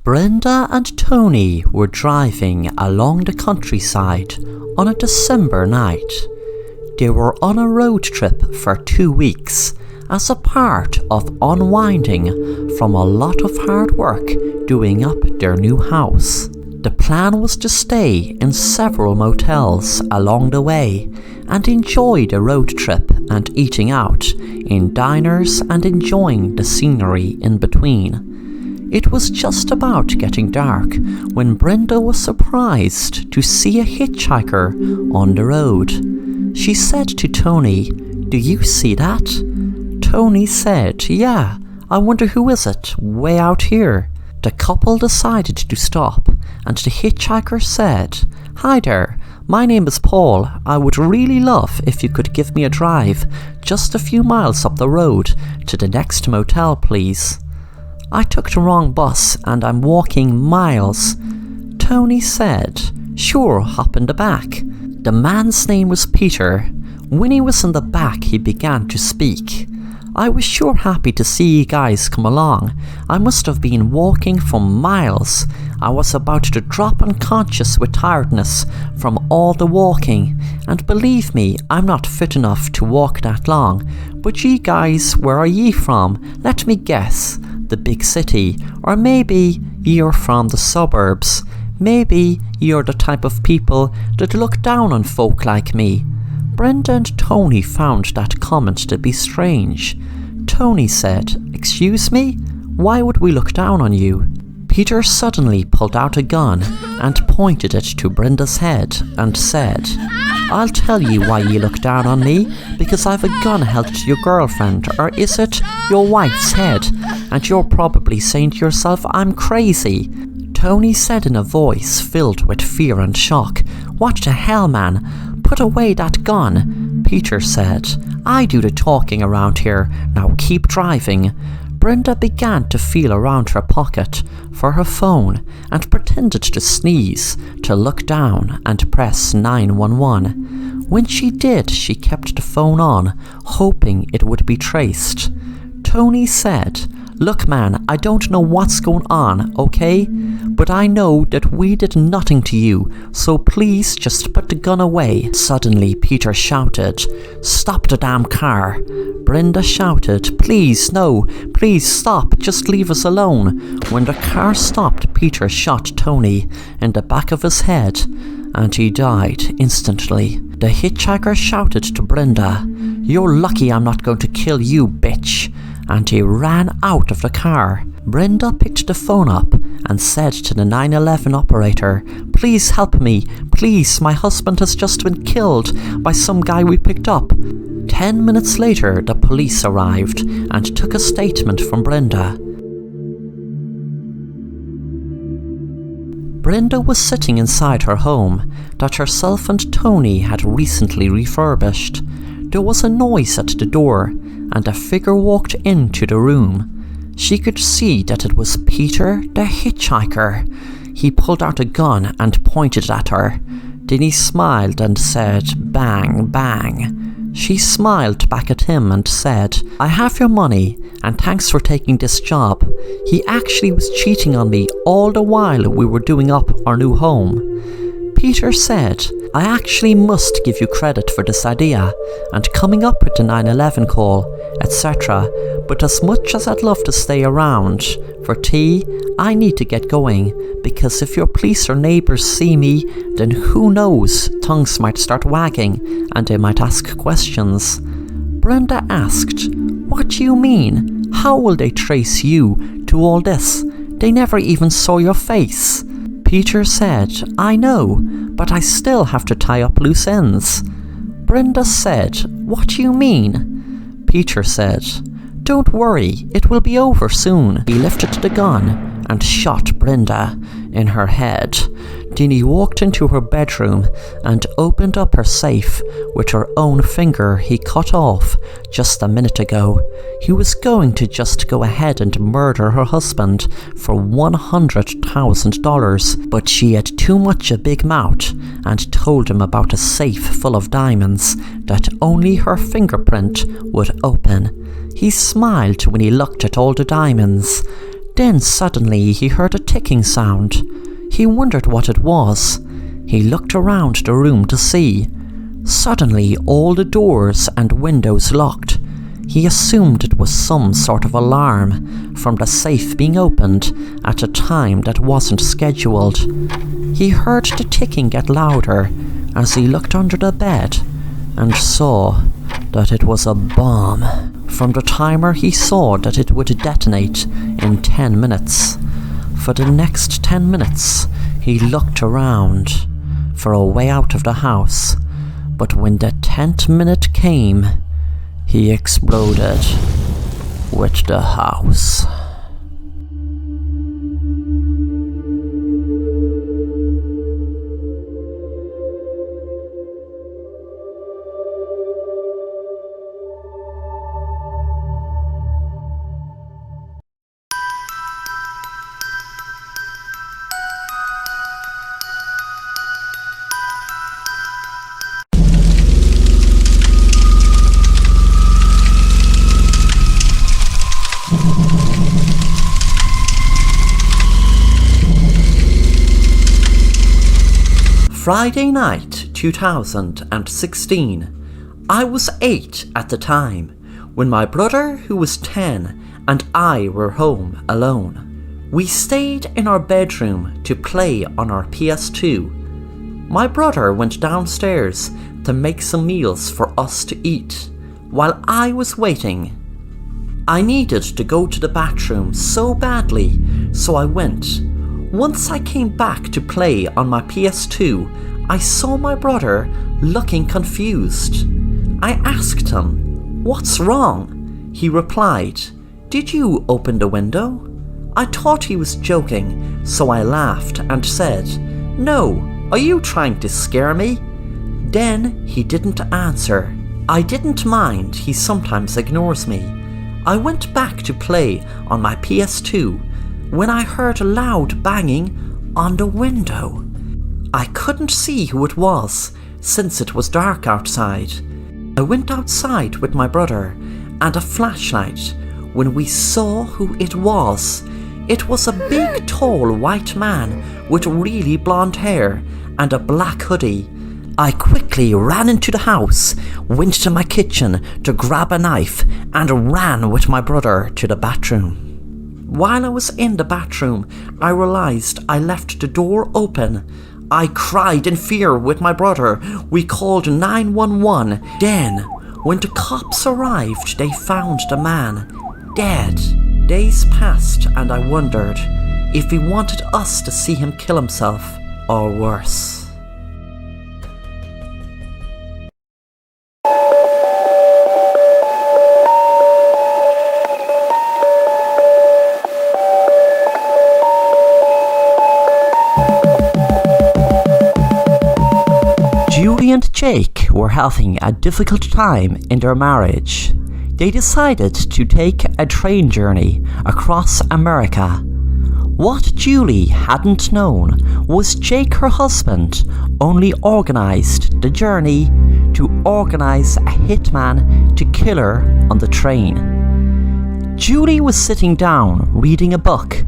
Brenda and Tony were driving along the countryside on a December night. They were on a road trip for 2 weeks as a part of unwinding from a lot of hard work doing up their new house. The plan was to stay in several motels along the way and enjoy the road trip and eating out in diners and enjoying the scenery in between. It was just about getting dark when Brenda was surprised to see a hitchhiker on the road. She said to Tony, "Do you see that?" Tony said, "Yeah, I wonder who is it, way out here." The couple decided to stop, and the hitchhiker said, "Hi there, my name is Paul. I would really love if you could give me a drive just a few miles up the road to the next motel, please. I took the wrong bus and I'm walking miles." Tony said, "Sure, hop in the back." The man's name was Peter. When he was in the back, he began to speak. "I was sure happy to see you guys come along. I must have been walking for miles. I was about to drop unconscious with tiredness from all the walking, and believe me, I'm not fit enough to walk that long. But ye guys, where are ye from? Let me guess. The big city, or maybe you're from the suburbs. Maybe you're the type of people that look down on folk like me." Brenda and Tony found that comment to be strange. Tony said, "Excuse me? Why would we look down on you?" Peter suddenly pulled out a gun and pointed it to Brenda's head and said, "I'll tell you why you look down on me, because I've a gun held to your girlfriend, or is it your wife's head, and you're probably saying to yourself, I'm crazy." Tony said in a voice filled with fear and shock, "What the hell, man? Put away that gun." Peter said, "I do the talking around here, now keep driving." Brenda began to feel around her pocket for her phone and pretended to sneeze, to look down and press 911. When she did, she kept the phone on, hoping it would be traced. Tony said, "Look man, I don't know what's going on, okay? But I know that we did nothing to you, so please just put the gun away." Suddenly Peter shouted, "Stop the damn car." Brenda shouted, "Please, no, please stop, just leave us alone." When the car stopped, Peter shot Tony in the back of his head, and he died instantly. The hitchhiker shouted to Brenda, "You're lucky I'm not going to kill you, bitch," and he ran out of the car. Brenda picked the phone up and said to the 911 operator, "Please help me, please, my husband has just been killed by some guy we picked up." 10 minutes later, the police arrived and took a statement from Brenda. Brenda was sitting inside her home that herself and Tony had recently refurbished. There was a noise at the door, and a figure walked into the room. She could see that it was Peter the hitchhiker. He pulled out a gun and pointed at her. Then he smiled and said, "Bang, bang." She smiled back at him and said, "I have your money, and thanks for taking this job. He actually was cheating on me all the while we were doing up our new home." Peter said, "I actually must give you credit for this idea and coming up with the 911 call, etc. But as much as I'd love to stay around for tea, I need to get going, because if your police or neighbours see me, then who knows, tongues might start wagging and they might ask questions." Brenda asked, "What do you mean? How will they trace you to all this? They never even saw your face." Peter said, "I know, but I still have to tie up loose ends." Brenda said, "What do you mean?" Peter said, "Don't worry, it will be over soon." He lifted the gun and shot Brenda in her head. Then he walked into her bedroom and opened up her safe with her own finger he cut off just a minute ago. He was going to just go ahead and murder her husband for $100,000, but she had too much a big mouth and told him about a safe full of diamonds that only her fingerprint would open. He smiled when he looked at all the diamonds. Then suddenly he heard a ticking sound. He wondered what it was. He looked around the room to see. Suddenly all the doors and windows locked. He assumed it was some sort of alarm from the safe being opened at a time that wasn't scheduled. He heard the ticking get louder as he looked under the bed and saw that it was a bomb. From the timer he saw that it would detonate in 10 minutes. For the next 10 minutes he looked around for a way out of the house, but when the 10th minute came, he exploded with the house. Friday night 2016. I was 8 at the time, when my brother, who was 10, and I were home alone. We stayed in our bedroom to play on our PS2. My brother went downstairs to make some meals for us to eat, while I was waiting. I needed to go to the bathroom so badly, so I went. Once I came back to play on my PS2, I saw my brother looking confused. I asked him, "What's wrong?" He replied, "Did you open the window?" I thought he was joking, so I laughed and said, "No, are you trying to scare me?" Then he didn't answer. I didn't mind, he sometimes ignores me. I went back to play on my PS2 when I heard a loud banging on the window. I couldn't see who it was since it was dark outside. I went outside with my brother and a flashlight. When we saw who it was a big tall white man with really blonde hair and a black hoodie. I quickly ran into the house, went to my kitchen to grab a knife and ran with my brother to the bathroom. While I was in the bathroom, I realized I left the door open. I cried in fear with my brother. We called 911. Then, when the cops arrived, they found the man dead. Days passed and I wondered if he wanted us to see him kill himself or worse. Julie and Jake were having a difficult time in their marriage. They decided to take a train journey across America. What Julie hadn't known was Jake, her husband, only organised the journey to organise a hitman to kill her on the train. Julie was sitting down reading a book,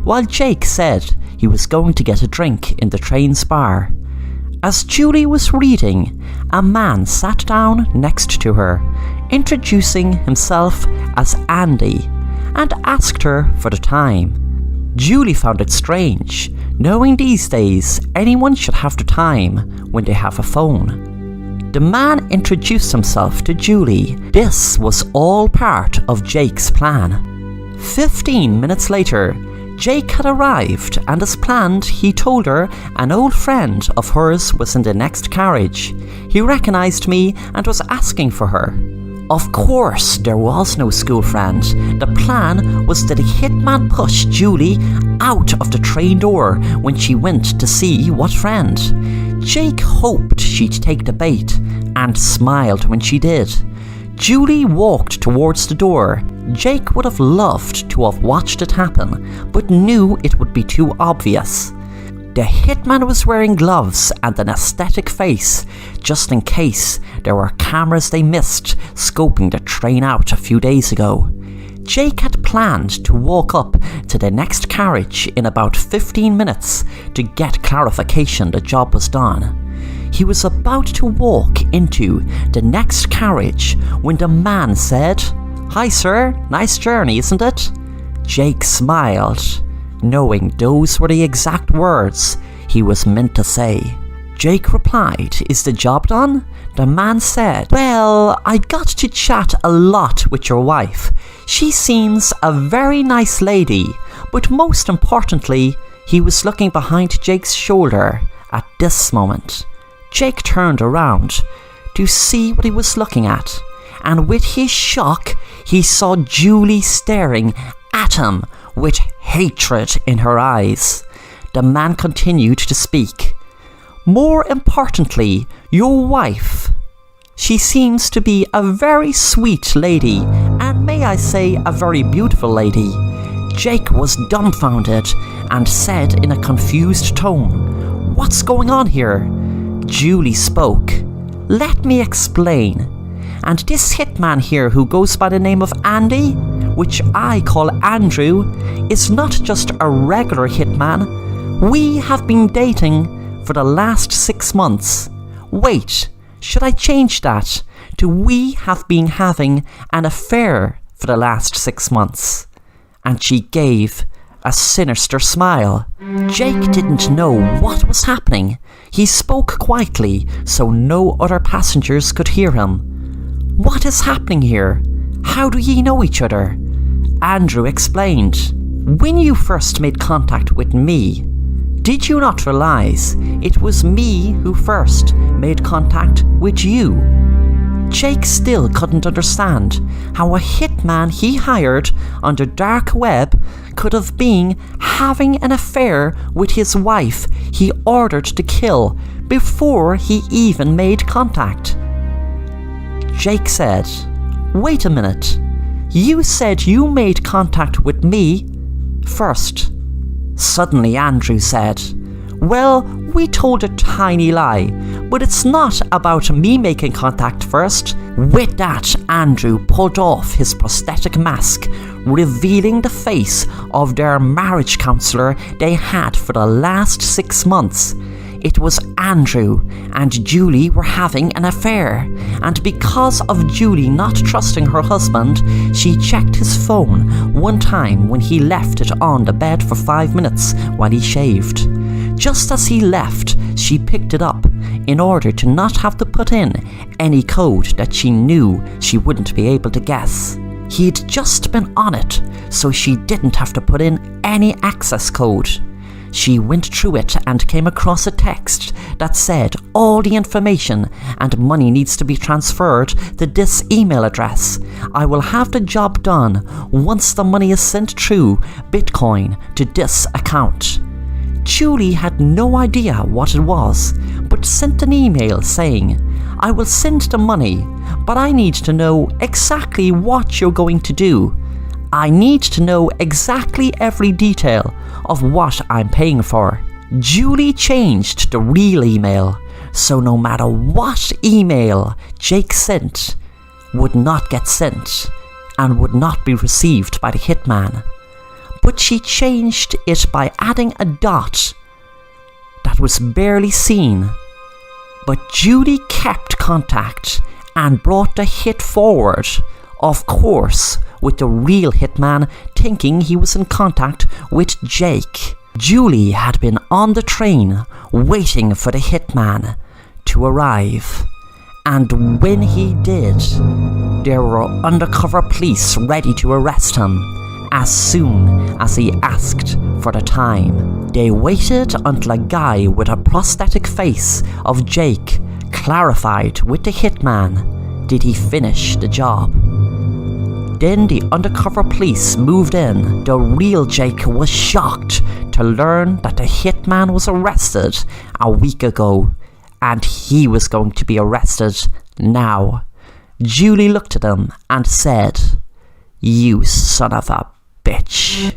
while Jake said he was going to get a drink in the train's bar. As Julie was reading, a man sat down next to her, introducing himself as Andy, and asked her for the time. Julie found it strange, knowing these days anyone should have the time when they have a phone. The man introduced himself to Julie. This was all part of Jake's plan. 15 minutes later, Jake had arrived, and as planned, he told her an old friend of hers was in the next carriage. He recognised me and was asking for her. Of course, there was no school friend. The plan was that the hitman pushed Julie out of the train door when she went to see what friend. Jake hoped she'd take the bait and smiled when she did. Julie walked towards the door. Jake would have loved to have watched it happen, but knew it would be too obvious. The hitman was wearing gloves and an aesthetic face, just in case there were cameras they missed scoping the train out a few days ago. Jake had planned to walk up to the next carriage in about 15 minutes to get clarification the job was done. He was about to walk into the next carriage when the man said, "Hi sir, nice journey, isn't it?" Jake smiled, knowing those were the exact words he was meant to say. Jake replied, "Is the job done?" The man said, "Well, I got to chat a lot with your wife. She seems a very nice lady, but most importantly," he was looking behind Jake's shoulder at this moment. Jake turned around to see what he was looking at, and with his shock, he saw Julie staring at him with hatred in her eyes. The man continued to speak. "More importantly, your wife. She seems to be a very sweet lady, and may I say, a very beautiful lady." Jake was dumbfounded and said in a confused tone, "What's going on here?" Julie spoke. "Let me explain. And this hitman here who goes by the name of Andy, which I call Andrew, is not just a regular hitman. We have been dating for the last 6 months. Wait, should I change that to we have been having an affair for the last 6 months?" And she gave a sinister smile. Jake didn't know what was happening. He spoke quietly so no other passengers could hear him. "What is happening here? How do ye know each other?" Andrew explained. "When you first made contact with me, did you not realize it was me who first made contact with you?" Jake still couldn't understand how a hitman he hired on the dark web could have been having an affair with his wife he ordered to kill before he even made contact. Jake said, "Wait a minute. You said you made contact with me first." Suddenly Andrew said, "Well, we told a tiny lie, but it's not about me making contact first." With that, Andrew pulled off his prosthetic mask, revealing the face of their marriage counsellor they had for the last 6 months. It was Andrew and Julie were having an affair, and because of Julie not trusting her husband, she checked his phone one time when he left it on the bed for 5 minutes while he shaved. Just as he left, she picked it up in order to not have to put in any code that she knew she wouldn't be able to guess. He'd just been on it, so she didn't have to put in any access code. She went through it and came across a text that said all the information and money needs to be transferred to this email address. I will have the job done once the money is sent through Bitcoin to this account. Julie had no idea what it was, but sent an email saying, "I will send the money, but I need to know exactly what you're going to do. I need to know exactly every detail of what I'm paying for." Julie changed the real email, so no matter what email Jake sent would not get sent and would not be received by the hitman. But she changed it by adding a dot that was barely seen. But Julie kept contact and brought the hit forward, of course, with the real hitman thinking he was in contact with Jake. Julie had been on the train waiting for the hitman to arrive, and when he did, there were undercover police ready to arrest him as soon as he asked for the time. They waited until a guy with a prosthetic face of Jake clarified with the hitman did he finish the job. Then the undercover police moved in. The real Jake was shocked to learn that the hitman was arrested a week ago, and he was going to be arrested now. Julie looked at him and said, "You son of a bitch."